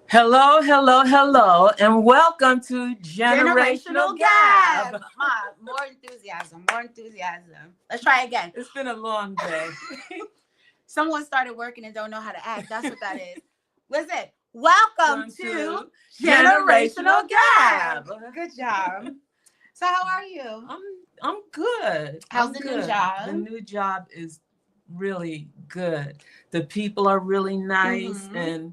Hello, hello, hello, and welcome to Generational Gab. Ma, more enthusiasm, more enthusiasm. Let's try again. It's been a long day. Someone started working and don't know how to act. That's what that is. Listen, welcome to Generational Gab. Good job. So how are you? I'm good. How's I'm the good. new job? The new job is really good. The people are really nice, and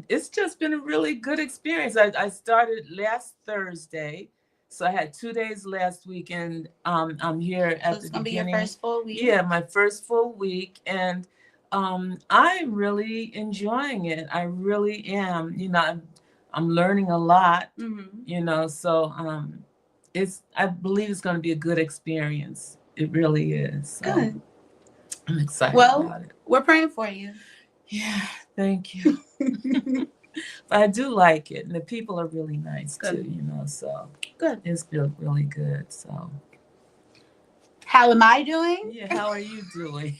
it's just been a really good experience. I started last Thursday, so I had 2 days last week, and I'm here at the beginning. It's gonna be your first full week. Yeah, my first full week, and I'm really enjoying it. I really am. I'm learning a lot. So I believe it's going to be a good experience. It really is. So good. I'm excited about it. We're praying for you. Yeah, thank you. But I do like it, and the people are really nice too. So good. It's been really good. So how am I doing? Yeah, how are you doing?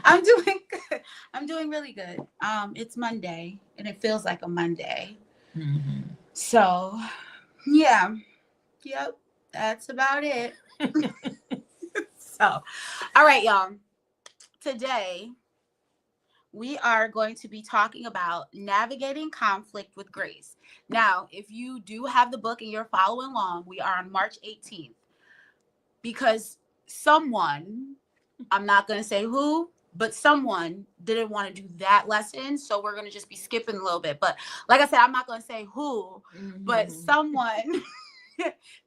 I'm doing good. I'm doing really good. It's Monday, and it feels like a Monday. So, yeah. Yep, that's about it. So, all right, y'all. Today, we are going to be talking about navigating conflict with grace. Now, if you do have the book and you're following along, we are on March 18th. Because someone, I'm not going to say who, but someone didn't want to do that lesson. So we're going to just be skipping a little bit. But like I said, I'm not going to say who, but someone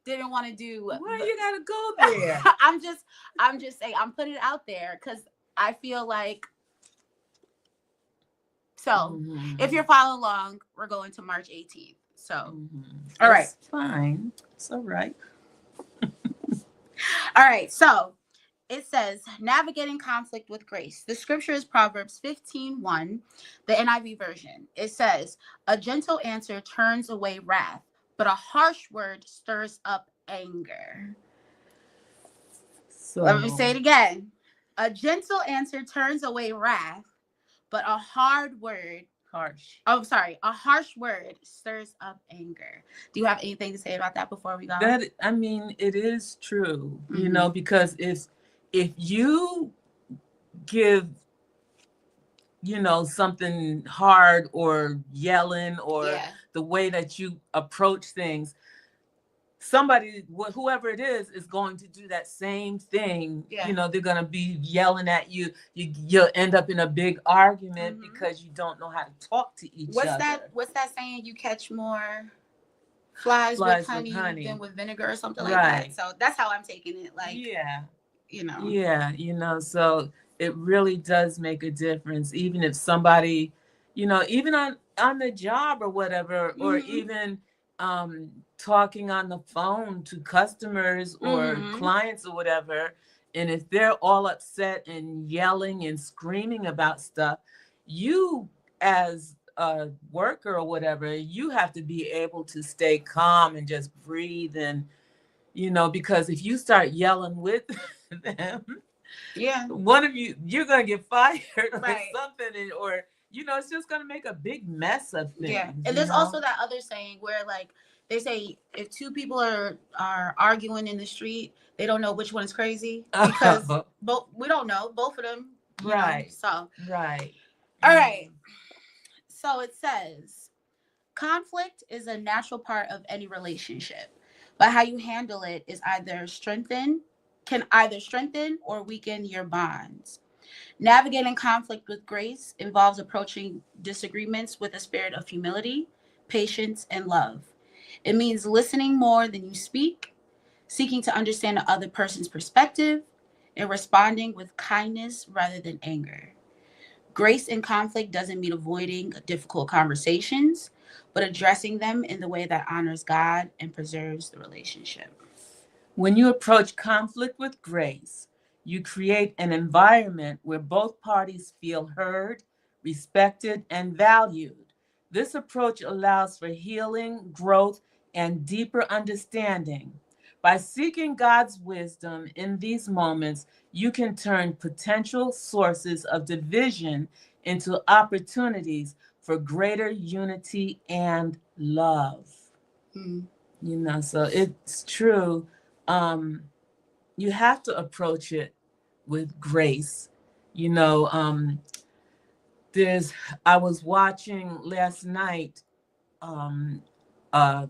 didn't want to do. Why you got to go there? I'm just saying, I'm putting it out there because I feel like. So if you're following along, we're going to March 18th. So, all right. It's fine. It's all right. All right. So it says, navigating conflict with grace. The scripture is Proverbs 15:1, the NIV version. It says, a gentle answer turns away wrath, but a harsh word stirs up anger. So let me say it again. A gentle answer turns away wrath, but a hard word, a harsh word stirs up anger. Do you have anything to say about that before we go? It is true, because if you give, something hard or yelling or the way that you approach things, somebody, whoever it is going to do that same thing. They're going to be yelling at you. You'll end up in a big argument because you don't know how to talk to each other. What's that saying? You catch more flies with honey than with vinegar or something like that. So that's how I'm taking it. Like, so it really does make a difference. Even if somebody, even on the job or whatever, or even talking on the phone to customers or clients or whatever, and if they're all upset and yelling and screaming about stuff, you as a worker or whatever, you have to be able to stay calm and just breathe, and because if you start yelling with them, one of you're gonna get fired or something, or it's just gonna make a big mess of things. And there's also that other saying where, like, they say if two people are arguing in the street, they don't know which one is crazy because we don't know both of them. Right. So all right. So it says, conflict is a natural part of any relationship, but how you handle it is can either strengthen or weaken your bonds. Navigating conflict with grace involves approaching disagreements with a spirit of humility, patience, and love. It means listening more than you speak, seeking to understand the other person's perspective, and responding with kindness rather than anger. Grace in conflict doesn't mean avoiding difficult conversations, but addressing them in the way that honors God and preserves the relationship. When you approach conflict with grace, you create an environment where both parties feel heard, respected, and valued. This approach allows for healing, growth, and deeper understanding. By seeking God's wisdom in these moments, you can turn potential sources of division into opportunities for greater unity and love. Mm. You know, so it's true. Um, you have to approach it with grace. You know, there's, I was watching last night um, a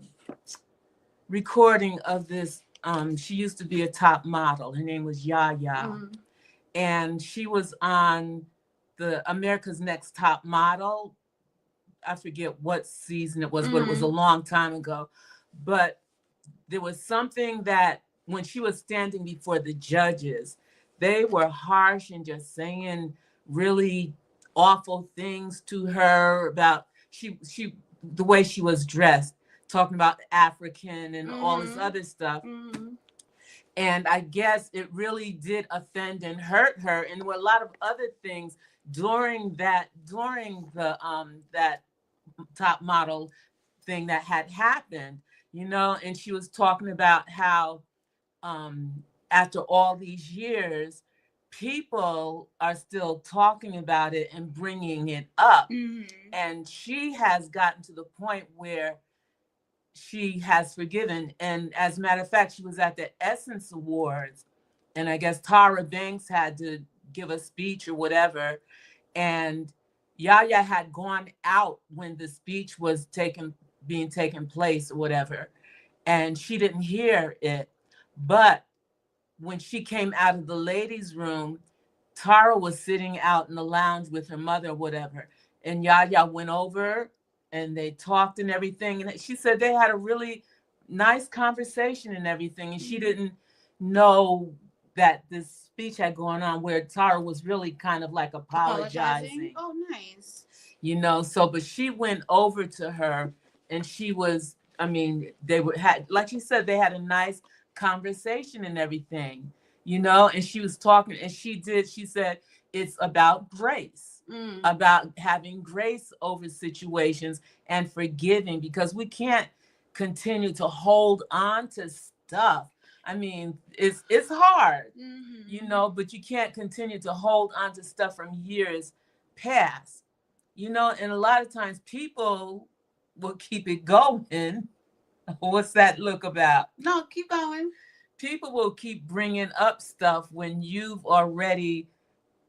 recording of this. She used to be a top model. Her name was Yaya. Mm. And she was on the America's Next Top Model. I forget what season it was, but it was a long time ago. But there was something that when she was standing before the judges, they were harsh and just saying really awful things to her about she the way she was dressed, talking about African and all this other stuff. And I guess it really did offend and hurt her. And there were a lot of other things during the that top model thing that had happened, you know. And she was talking about how after all these years, people are still talking about it and bringing it up. And she has gotten to the point where she has forgiven. And as a matter of fact, she was at the Essence Awards, and I guess Tara Banks had to give a speech or whatever. And Yaya had gone out when the speech was being taken place or whatever, and she didn't hear it. But when she came out of the ladies' room, Tara was sitting out in the lounge with her mother or whatever. And Yaya went over and they talked and everything. And she said they had a really nice conversation and everything. And she didn't know that this speech had gone on where Tara was really kind of like apologizing. Oh, nice. You know, so, but she went over to her and she was, I mean, had, like she said, they had a nice conversation and everything, you know. And she was talking and she said it's about grace, about having grace over situations and forgiving, because we can't continue to hold on to stuff. I mean, it's hard, you know, but you can't continue to hold on to stuff from years past, you know. And a lot of times people will keep it going. What's that look about? No, keep going. People will keep bringing up stuff when you've already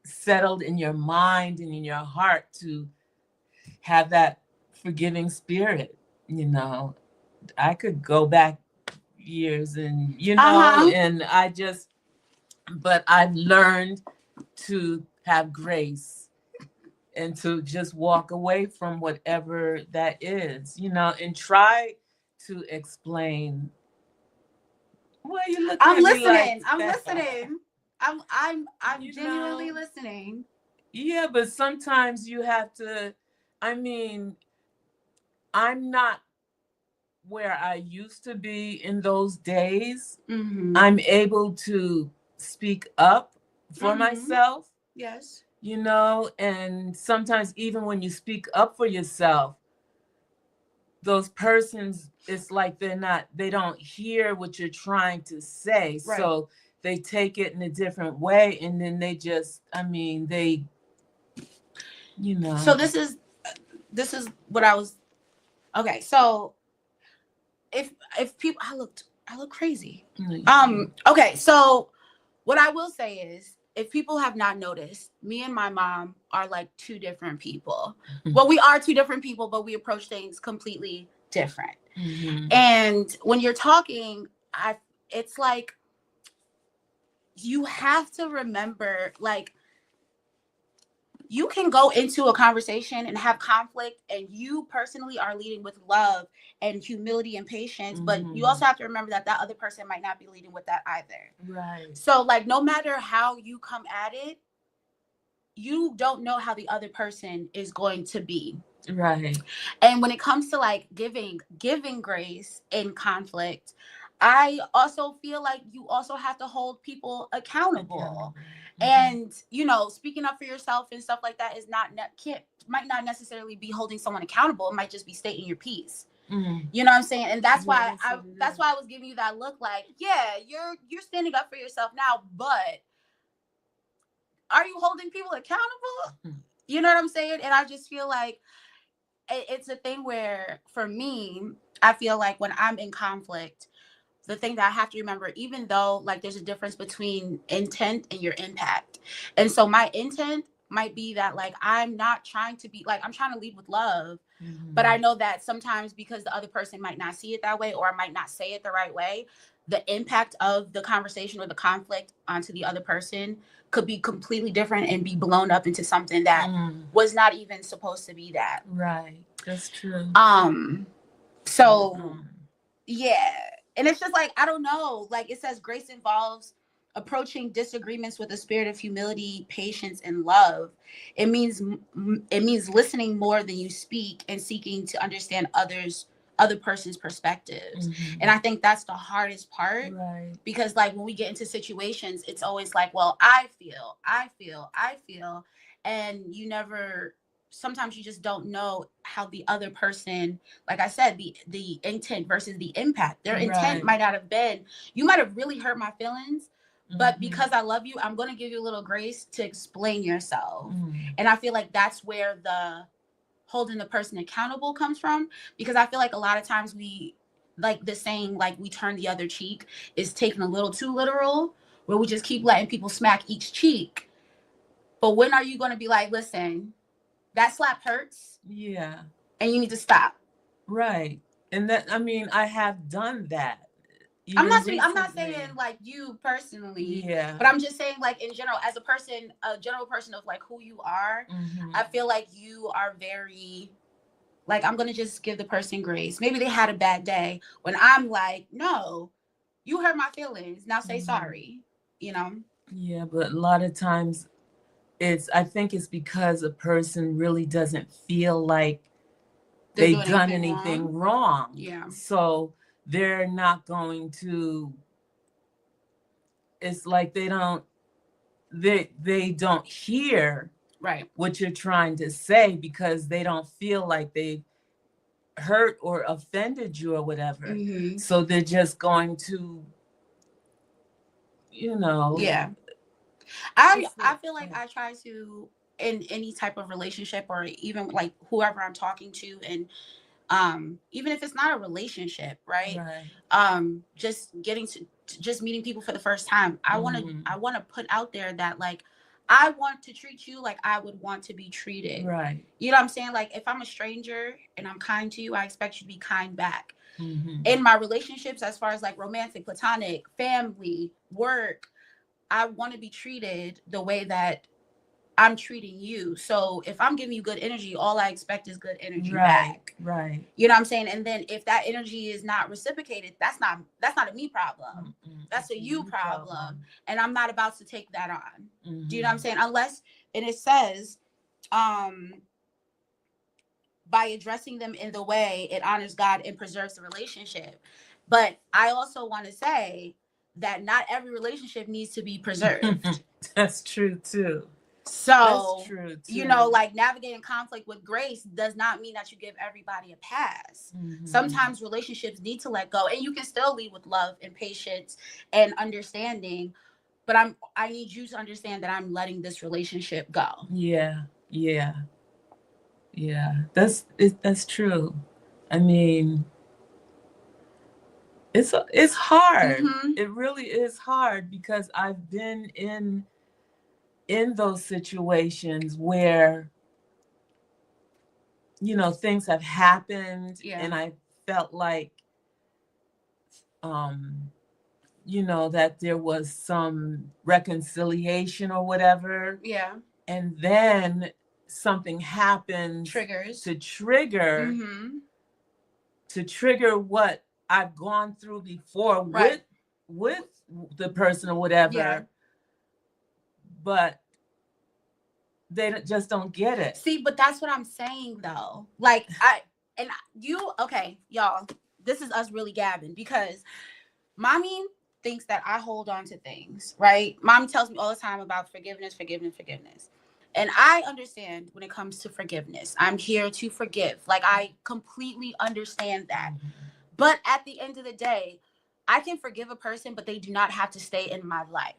settled in your mind and in your heart to have that forgiving spirit. You know, I could go back years and, you know, and but I've learned to have grace and to just walk away from whatever that is, you know, and try to explain. Well, you look I'm at listening. me like I'm that. listening. I'm You genuinely know, listening. Yeah, but sometimes you have to, I mean, I'm not where I used to be in those days. I'm able to speak up for myself. Yes. You know, and sometimes even when you speak up for yourself, those persons, it's like they don't hear what you're trying to say. Right. So they take it in a different way, and then they just, I mean, they, you know. So this is what I was, okay. So if people, I look crazy. Okay. So what I will say is, if people have not noticed, me and my mom are like two different people. Well, we are two different people, but we approach things completely different. And when you're talking, it's like you have to remember, like, you can go into a conversation and have conflict, and you personally are leading with love and humility and patience, but you also have to remember that other person might not be leading with that either. Right. So, like, no matter how you come at it, you don't know how the other person is going to be. Right. And when it comes to like giving grace in conflict, I also feel like you also have to hold people accountable. And, you know, speaking up for yourself and stuff like that is might not necessarily be holding someone accountable. It might just be stating your piece. You know what I'm saying? And that's why I was giving you that look, like, yeah, you're standing up for yourself now, but are you holding people accountable? You know what I'm saying? And I just feel like it's a thing where for me, I feel like when I'm in conflict, the thing that I have to remember, even though like there's a difference between intent and your impact. And so my intent might be that like I'm not trying to be like, I'm trying to lead with love. But I know that sometimes because the other person might not see it that way, or I might not say it the right way, the impact of the conversation or the conflict onto the other person could be completely different and be blown up into something that was not even supposed to be that. Right. That's true. So yeah. And it's just like, I don't know. Like it says grace involves approaching disagreements with a spirit of humility, patience, and love. It means listening more than you speak and seeking to understand other person's perspectives. And I think that's the hardest part. Right. Because like when we get into situations, it's always like, well, I feel. And you never, sometimes you just don't know how the other person, like I said, the intent versus the impact. Their intent might not have been, you might have really hurt my feelings, but because I love you, I'm going to give you a little grace to explain yourself. And I feel like that's where the holding the person accountable comes from, because I feel like a lot of times we, like the saying, like we turn the other cheek, is taken a little too literal, where we just keep letting people smack each cheek. But when are you going to be like, listen, that slap hurts. Yeah. And you need to stop. Right. And that, I mean, I have done that. I'm not saying like you personally. Yeah. But I'm just saying like in general, as a general person of like who you are, I feel like you are very, like, I'm going to just give the person grace. Maybe they had a bad day, when I'm like, no, you hurt my feelings. Now say sorry, you know? Yeah. But a lot of times I think it's because a person really doesn't feel like they've done anything wrong. Yeah. So they're not going to, it's like they don't hear what you're trying to say, because they don't feel like they've hurt or offended you or whatever. So they're just going to, Yeah. I feel like I try to, in any type of relationship, or even like whoever I'm talking to, and even if it's not a relationship, right? Just just meeting people for the first time, I want to put out there that like I want to treat you like I would want to be treated. Right. You know what I'm saying? Like if I'm a stranger and I'm kind to you, I expect you to be kind back. In my relationships, as far as like romantic, platonic, family, work, I want to be treated the way that I'm treating you. So if I'm giving you good energy, all I expect is good energy back. Right. You know what I'm saying? And then if that energy is not reciprocated, that's not a me problem. That's a you problem. And I'm not about to take that on. Do you know what I'm saying? Unless, and it says, by addressing them in the way it honors God and preserves the relationship. But I also want to say that not every relationship needs to be preserved. That's true too. So, that's true too. You know, like navigating conflict with grace does not mean that you give everybody a pass. Sometimes relationships need to let go, and you can still lead with love and patience and understanding. But I need you to understand that I'm letting this relationship go. Yeah. That's true. I mean, it's hard. It really is hard, because I've been in those situations where, things have happened, and I felt like, that there was some reconciliation or whatever. Yeah. And then something happens to trigger what I've gone through before with the person or whatever. Yeah. But they just don't get it. See, but that's what I'm saying though. Like okay, y'all, this is us really gabbing, because mommy thinks that I hold on to things, right? Mommy tells me all the time about forgiveness. And I understand when it comes to forgiveness. I'm here to forgive. Like, I completely understand that. But at the end of the day, I can forgive a person, but they do not have to stay in my life.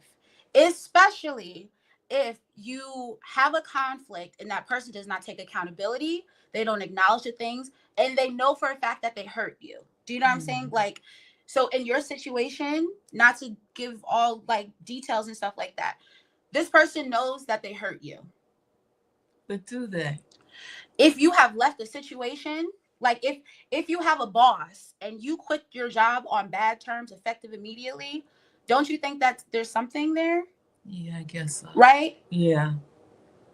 Especially if you have a conflict and that person does not take accountability, they don't acknowledge the things, and they know for a fact that they hurt you. Do you know what I'm saying? Like, so in your situation, not to give all like details and stuff like that, this person knows that they hurt you. But do they? If you have left a situation, like if you have a boss and you quit your job on bad terms, effective immediately, don't you think that there's something there? Yeah, I guess so. Right? Yeah.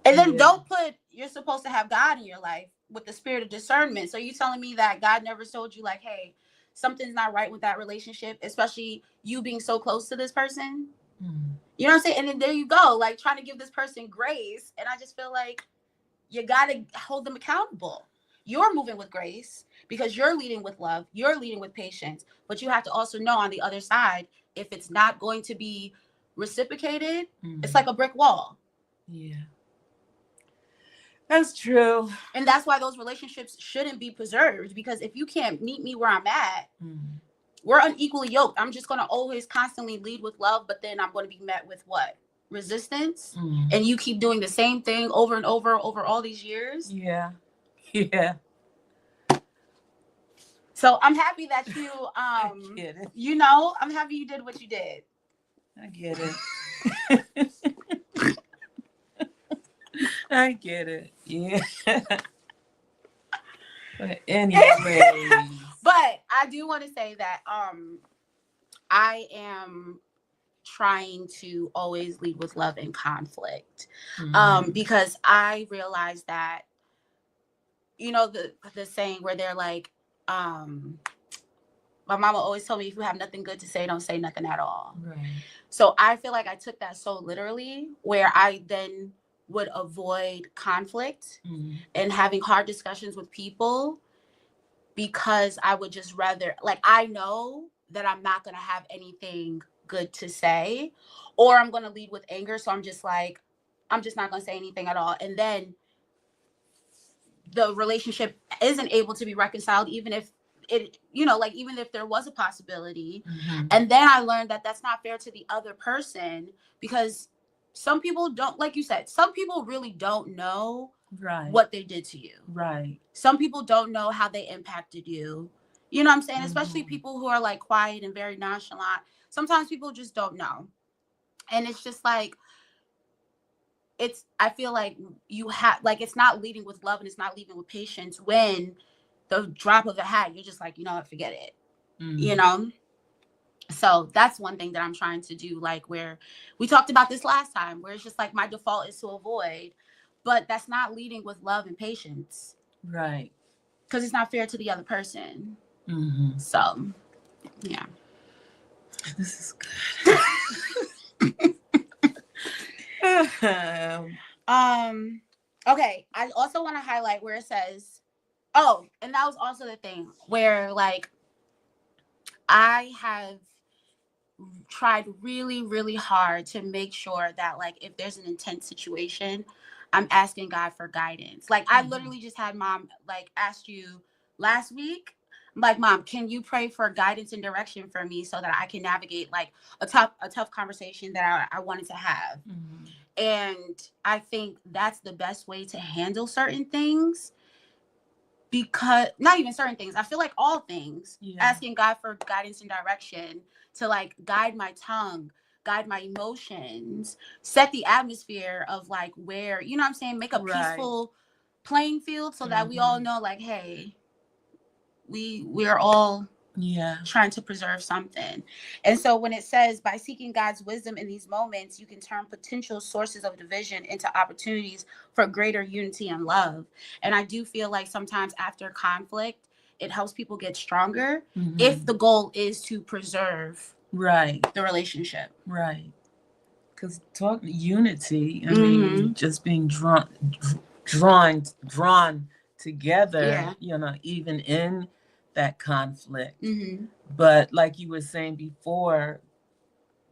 And then don't put, you're supposed to have God in your life with the spirit of discernment. So you telling me that God never told you like, hey, something's not right with that relationship, especially you being so close to this person? You know what I'm saying? And then there you go, like trying to give this person grace. And I just feel like you got to hold them accountable. You're moving with grace because you're leading with love. You're leading with patience. But you have to also know on the other side, if it's not going to be reciprocated, it's like a brick wall. Yeah. That's true. And that's why those relationships shouldn't be preserved, because if you can't meet me where I'm at, we're unequally yoked. I'm just going to always constantly lead with love, but then I'm going to be met with what? Resistance. And you keep doing the same thing over and over all these years. Yeah. Yeah. So I'm happy that you I get it. you know, I'm happy you did what you did. I get it. I get it. Yeah. But anyway. But I do want to say that I am trying to always lead with love and conflict. Because I realize that, you know, the saying where they're like, my mama always told me, if you have nothing good to say, don't say nothing at all. Right. So I feel like I took that so literally, where I then would avoid conflict and having hard discussions with people, because I would just rather, like, I know that I'm not going to have anything good to say, or I'm going to lead with anger. So I'm just like, I'm just not going to say anything at all. And then the relationship isn't able to be reconciled, even if it, you know, like, even if there was a possibility. And then I learned that that's not fair to the other person, because some people don't, like you said, some people really don't know what they did to you. Right. Some people don't know how they impacted you. You know what I'm saying? Especially people who are like quiet and very nonchalant. Sometimes people just don't know. And it's just like, I feel like you have, like, it's not leading with love and it's not leading with patience when the drop of a hat, you're just like, you know what, forget it. You know? So that's one thing that I'm trying to do, like, where we talked about this last time, where it's just like my default is to avoid, but that's not leading with love and patience. Right. Because it's not fair to the other person. So, yeah. This is good. Okay. I also want to highlight where it says, oh, and that was also the thing where, like, I have tried really, really hard to make sure that, like, if there's an intense situation, I'm asking God for guidance. Like, I literally just had Mom, like, asked you last week, I'm like, Mom, can you pray for guidance and direction for me so that I can navigate, like, a tough conversation that I wanted to have. And I think that's the best way to handle certain things, because not even certain things, I feel like all things, asking God for guidance and direction to, like, guide my tongue, guide my emotions, set the atmosphere of, like, where, you know what I'm saying, make a peaceful playing field so that we all know, like, hey, we're all trying to preserve something. And so when it says, by seeking God's wisdom in these moments, you can turn potential sources of division into opportunities for greater unity and love. And I do feel like sometimes after conflict, it helps people get stronger if the goal is to preserve the relationship. Right. Because talking unity, I mean, just being drawn together, you know, even in that conflict. But like you were saying before,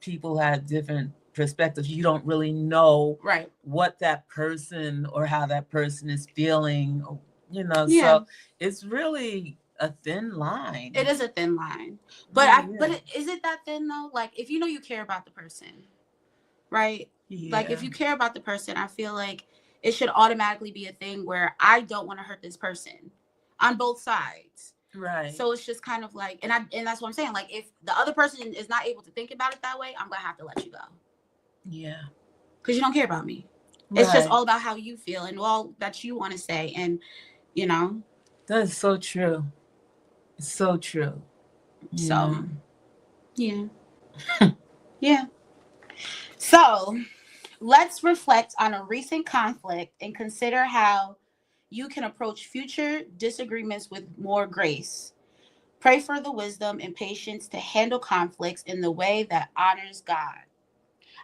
people have different perspectives. You don't really know what that person or how that person is feeling, you know. So it's really a thin line. It is a thin line. But is it that thin though? Like, if you know you care about the person, right? Like, if you care about the person, I feel like it should automatically be a thing where I don't want to hurt this person on both sides. Right. So it's just kind of like, and that's what I'm saying. Like, if the other person is not able to think about it that way, I'm going to have to let you go. Yeah. Because you don't care about me. Right. It's just all about how you feel and all that you want to say. And, you know. That's so true. It's so true. So, yeah. Yeah. So, let's reflect on a recent conflict and consider how you can approach future disagreements with more grace. Pray for the wisdom and patience to handle conflicts in the way that honors God.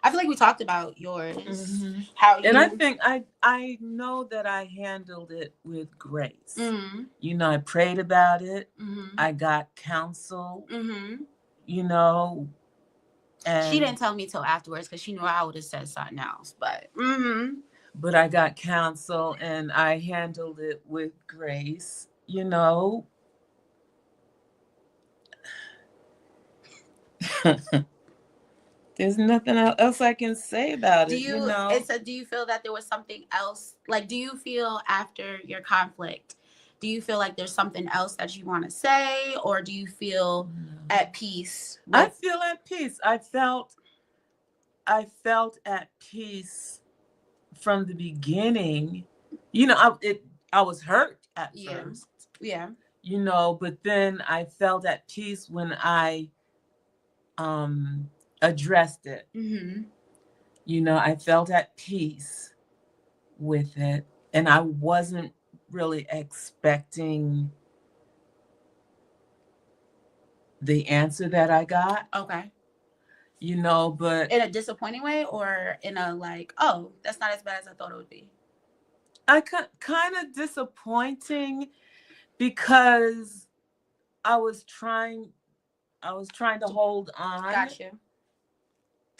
I feel like we talked about yours. Mm-hmm. And I think I know that I handled it with grace. Mm-hmm. You know, I prayed about it. Mm-hmm. I got counsel. Mm-hmm. You know. And she didn't tell me till afterwards because she knew I would have said something else. But but I got counsel and I handled it with grace. You know. There's nothing else I can say about it. You know. Do you feel that there was something else? Like, do you feel after your conflict, do you feel like there's something else that you want to say, or do you feel at peace? I feel at peace. I felt at peace from the beginning. You know, I was hurt at first. Yeah. You know, but then I felt at peace when I addressed it. Mm-hmm. You know, I felt at peace with it, and I wasn't really expecting the answer that I got. Okay. You know, but in a disappointing way, or in a like, oh, that's not as bad as I thought it would be? I kind of disappointing because I was trying to hold on. Gotcha.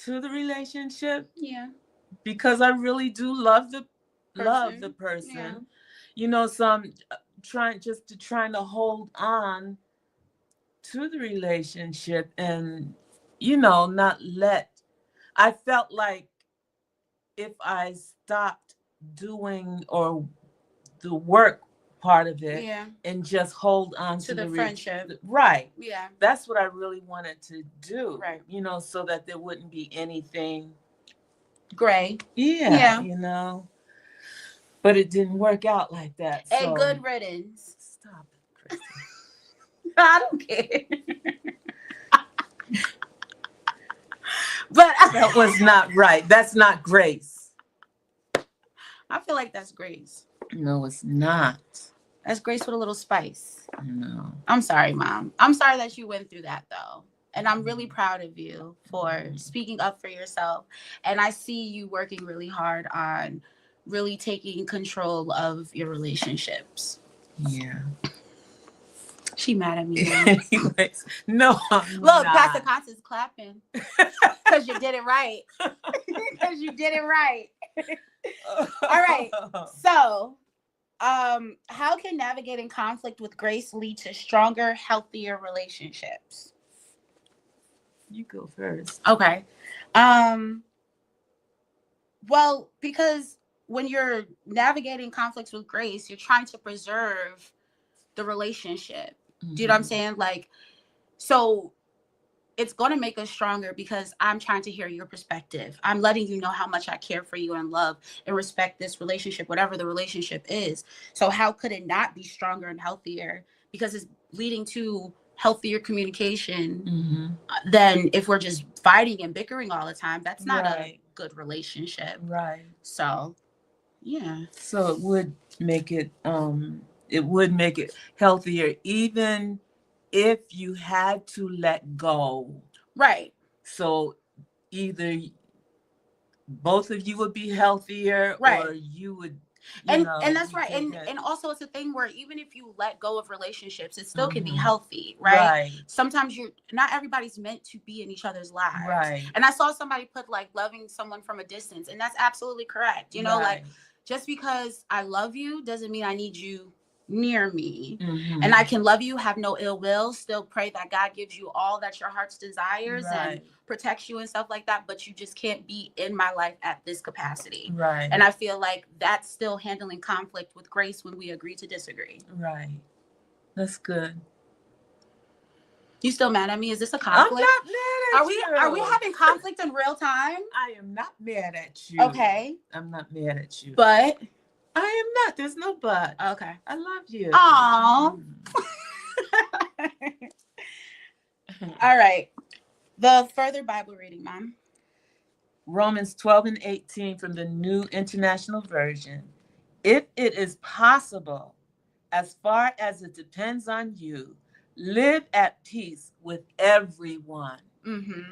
To the relationship. Yeah. Because I really do love the person. Yeah. You know, so I'm trying to hold on to the relationship and, you know, not let. I felt like if I stopped doing or the work part of it, and just hold on to the friendship, right? Yeah, that's what I really wanted to do, right? You know, so that there wouldn't be anything gray. Yeah. You know, but it didn't work out like that. So. And good riddance. Stop it, Kristen. I don't care. But that was not right. That's not grace. I feel like that's grace. No, it's not. That's grace with a little spice. No. I'm sorry, Mom. I'm sorry that you went through that, though. And I'm really proud of you for speaking up for yourself. And I see you working really hard on really taking control of your relationships. Yeah. She mad at me. Anyways, no. Look, Pastor Constance clapping because you did it right. Because you did it right. All right. So, how can navigating conflict with grace lead to stronger, healthier relationships? You go first. Okay. Well, because when you're navigating conflicts with grace, you're trying to preserve the relationship. Mm-hmm. Do you know what I'm saying? Like, so it's going to make us stronger because I'm trying to hear your perspective. I'm letting you know how much I care for you and love and respect this relationship, whatever the relationship is. So how could it not be stronger and healthier? Because it's leading to healthier communication than if we're just fighting and bickering all the time. That's not a good relationship. Right. So, yeah. So it would make it healthier, even if you had to let go. Right. So either both of you would be healthier, or you would. And that's right. And also it's a thing where even if you let go of relationships, it still can be healthy, right? Sometimes not everybody's meant to be in each other's lives. Right. And I saw somebody put like loving someone from a distance, and that's absolutely correct. You know, like just because I love you doesn't mean I need you near me. And I can love you, have no ill will, still pray that God gives you all that your heart's desires and protects you and stuff like that, but you just can't be in my life at this capacity. Right. And I feel like that's still handling conflict with grace when we agree to disagree. Right. That's good. You still mad at me? Is this a conflict? I'm not mad at you. Are we having conflict in real time? I am not mad at you. Okay. I'm not mad at you. But I am not. There's no but. Okay. I love you. Aww. All right. The further Bible reading, Mom. Romans 12:18 from the New International Version. If it is possible, as far as it depends on you, live at peace with everyone.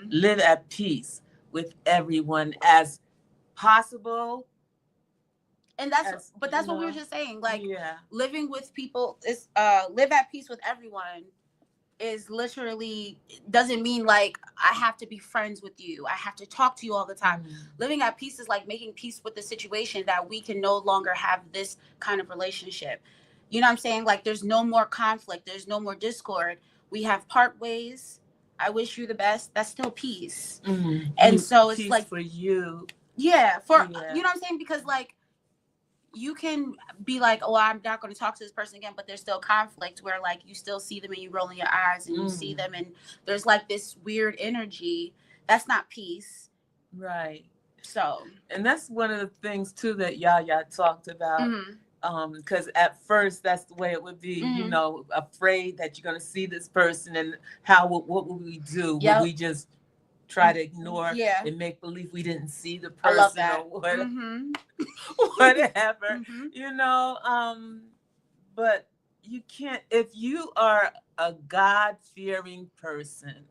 Live at peace with everyone as possible. And that's what we were just saying. Like, living with people is live at peace with everyone is literally doesn't mean like I have to be friends with you. I have to talk to you all the time. Living at peace is like making peace with the situation that we can no longer have this kind of relationship. You know what I'm saying? Like, there's no more conflict. There's no more discord. We have part ways. I wish you the best. That's still peace. And so it's peace like for you. Yeah. You know what I'm saying? Because like, you can be like, oh, I'm not going to talk to this person again, but there's still conflict where like you still see them and you roll in your eyes and you see them and there's like this weird energy. That's not peace. Right. So. And that's one of the things too that Yaya talked about. Because at first that's the way it would be, you know, afraid that you're going to see this person and what would we do? Would we just try to ignore and make believe we didn't see the person or whatever, you know, but you can't, if you are a God-fearing person,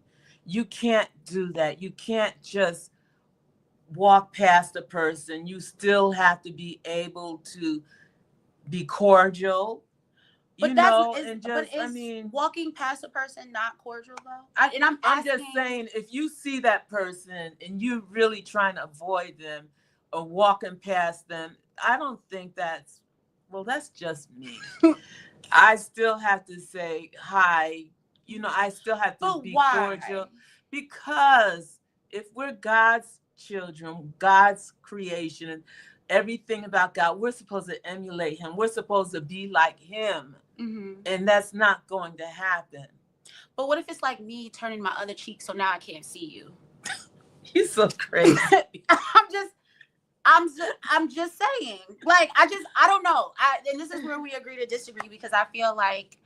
you can't do that. You can't just walk past a person. You still have to be able to be cordial. But walking past a person not cordial though? I'm just saying, if you see that person and you're really trying to avoid them or walking past them, I don't think that's just me. I still have to say hi. You know, I still have to be cordial because if we're God's children, God's creation, and everything about God, we're supposed to emulate him. We're supposed to be like him. And that's not going to happen. But what if it's like me turning my other cheek so now I can't see you? You're so crazy. I'm just saying. Like, I don't know. And this is where we agree to disagree because I feel like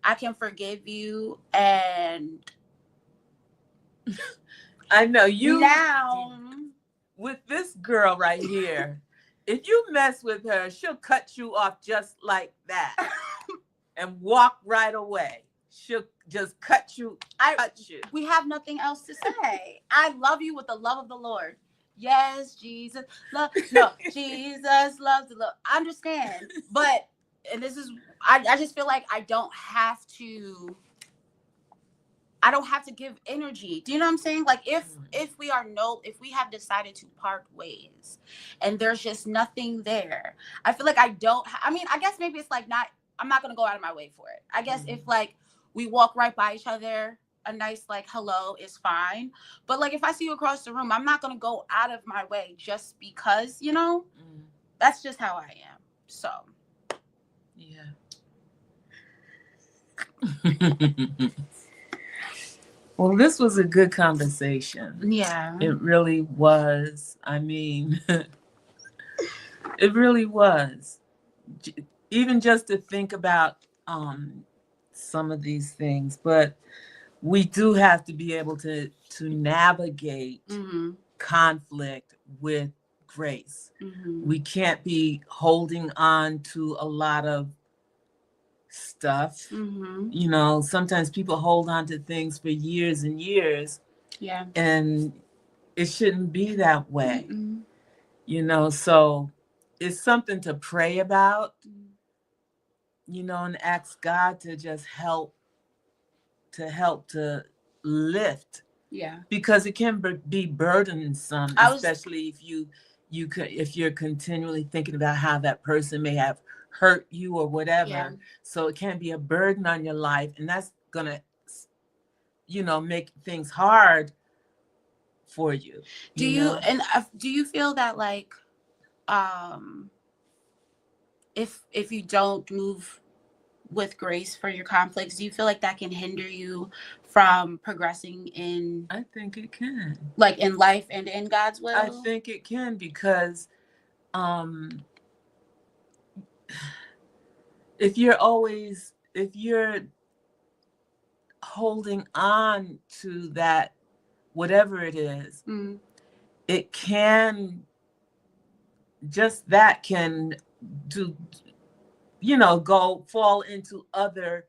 I can forgive you and I know you now with this girl right here. If you mess with her, she'll cut you off just like that and walk right away. She'll just cut you. We have nothing else to say. I love you with the love of the Lord. Yes, Jesus. Jesus loves the Lord. I understand. But, and this is, I just feel like I don't have to give energy. Do you know what I'm saying? Like if we have decided to part ways and there's just nothing there, I feel like I guess maybe it's like I'm not going to go out of my way for it. I guess if like we walk right by each other, a nice like hello is fine. But like if I see you across the room, I'm not going to go out of my way just because, you know, that's just how I am. So. Yeah. Well, this was a good conversation. Yeah. It really was. I mean, it really was. Even just to think about some of these things. But we do have to be able to navigate conflict with grace. We can't be holding on to a lot of stuff. You know, sometimes people hold on to things for years and years. Yeah. And it shouldn't be that way. You know, so it's something to pray about, you know, and ask God to just help to lift. Yeah. Because it can be burdensome, especially if you're continually thinking about how that person may have hurt you or whatever. Yeah. So it can be a burden on your life, and that's gonna, make things hard for you. Do you feel that like if you don't move with grace for your conflicts, do you feel like that can hinder you from progressing in, I think it can. like, in life and in God's will? I think it can, because if you're holding on to that, whatever it is, it can, that can do, go fall into other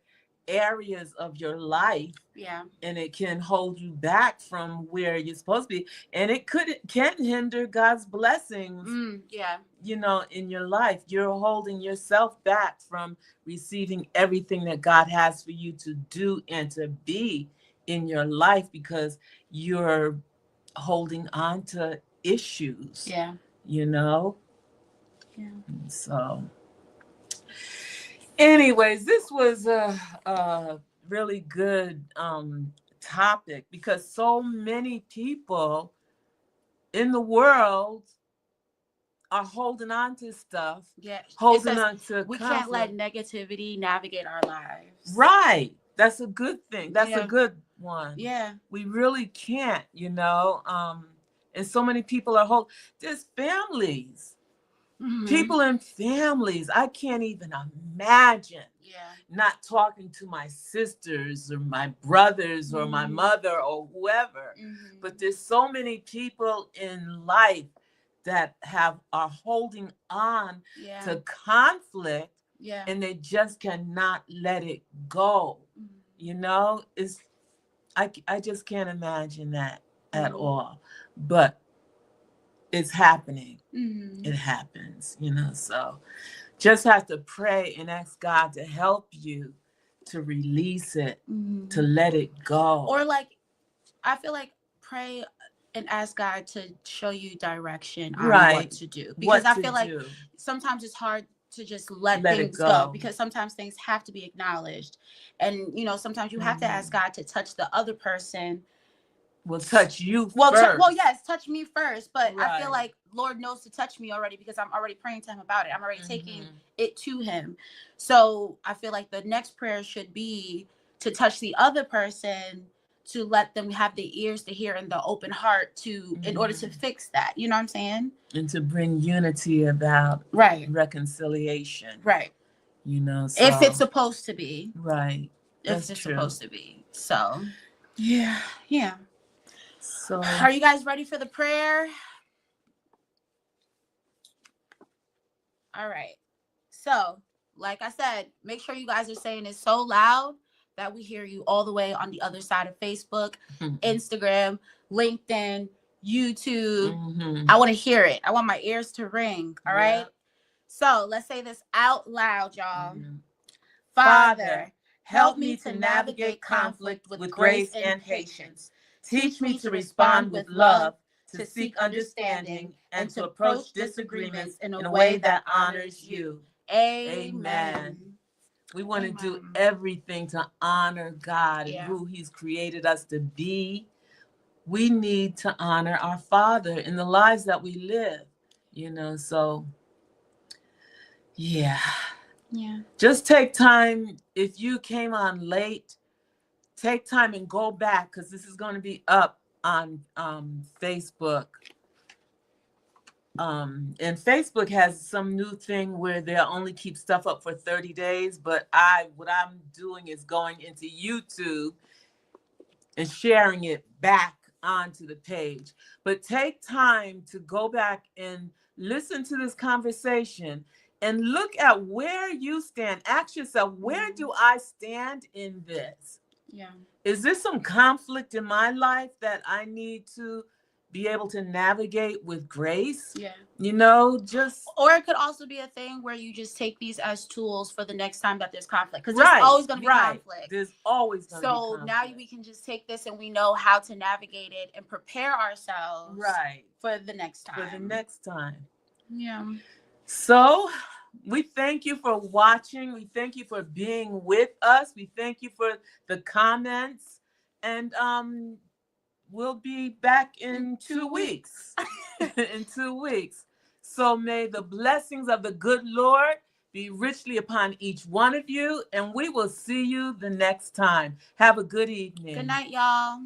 areas of your life. Yeah. And it can hold you back from where you're supposed to be. And it can hinder God's blessings, yeah. In your life. You're holding yourself back from receiving everything that God has for you to do and to be in your life, because you're holding on to issues. Yeah. Yeah. So anyways, this was a really good topic, because so many people in the world are holding on to stuff. Yeah. Holding on to we conflict. can't let negativity navigate our lives. Right. That's a good thing. That's Yeah. a good one. Yeah. We really can't, and so many people are there's families. People in families. I can't even imagine not talking to my sisters or my brothers or my mother or whoever. But there's so many people in life that are holding on to conflict, and they just cannot let it go. I just can't imagine that at all. But it's happening. It happens, so just have to pray and ask God to help you to release it, to let it go. Or I feel like pray and ask God to show you direction on what to do. Because I feel like sometimes it's hard to just let things go, because sometimes things have to be acknowledged. And, sometimes you have to ask God to touch the other person. Will touch you first. Well, yes, touch me first. But I feel like Lord knows to touch me already, because I'm already praying to him about it. I'm already taking it to him. So I feel like the next prayer should be to touch the other person, to let them have the ears to hear and the open heart in order to fix that. You know what I'm saying? And to bring unity about reconciliation. Right. So, if it's supposed to be. Right. If it's supposed to be. So. Yeah. Yeah. So, are you guys ready for the prayer? All right. So, like I said, make sure you guys are saying it so loud that we hear you all the way on the other side of Facebook, Instagram, LinkedIn, YouTube. I want to hear it. I want my ears to ring. All right. So let's say this out loud, y'all. Father, help me to navigate conflict with grace and patience. Teach me to respond with love, to seek understanding, and to approach disagreements in a way that honors you. Amen. We want to do everything to honor God and who he's created us to be. We need to honor our Father in the lives that we live, so yeah. Just take time. If you came on late, take time and go back, because this is going to be up on Facebook. And Facebook has some new thing where they'll only keep stuff up for 30 days. But what I'm doing is going into YouTube and sharing it back onto the page. But take time to go back and listen to this conversation and look at where you stand. Ask yourself, where do I stand in this? Is there some conflict in my life that I need to be able to navigate with grace? Or it could also be a thing where you just take these as tools for the next time that there's conflict, because there's always going to be conflict. There's always going to be conflict. So now we can just take this and we know how to navigate it and prepare ourselves for the next time. Yeah. So we thank you for watching. We thank you for being with us. We thank you for the comments. And we'll be back in 2 weeks. In 2 weeks. So may the blessings of the good Lord be richly upon each one of you. And we will see you the next time. Have a good evening. Good night, y'all.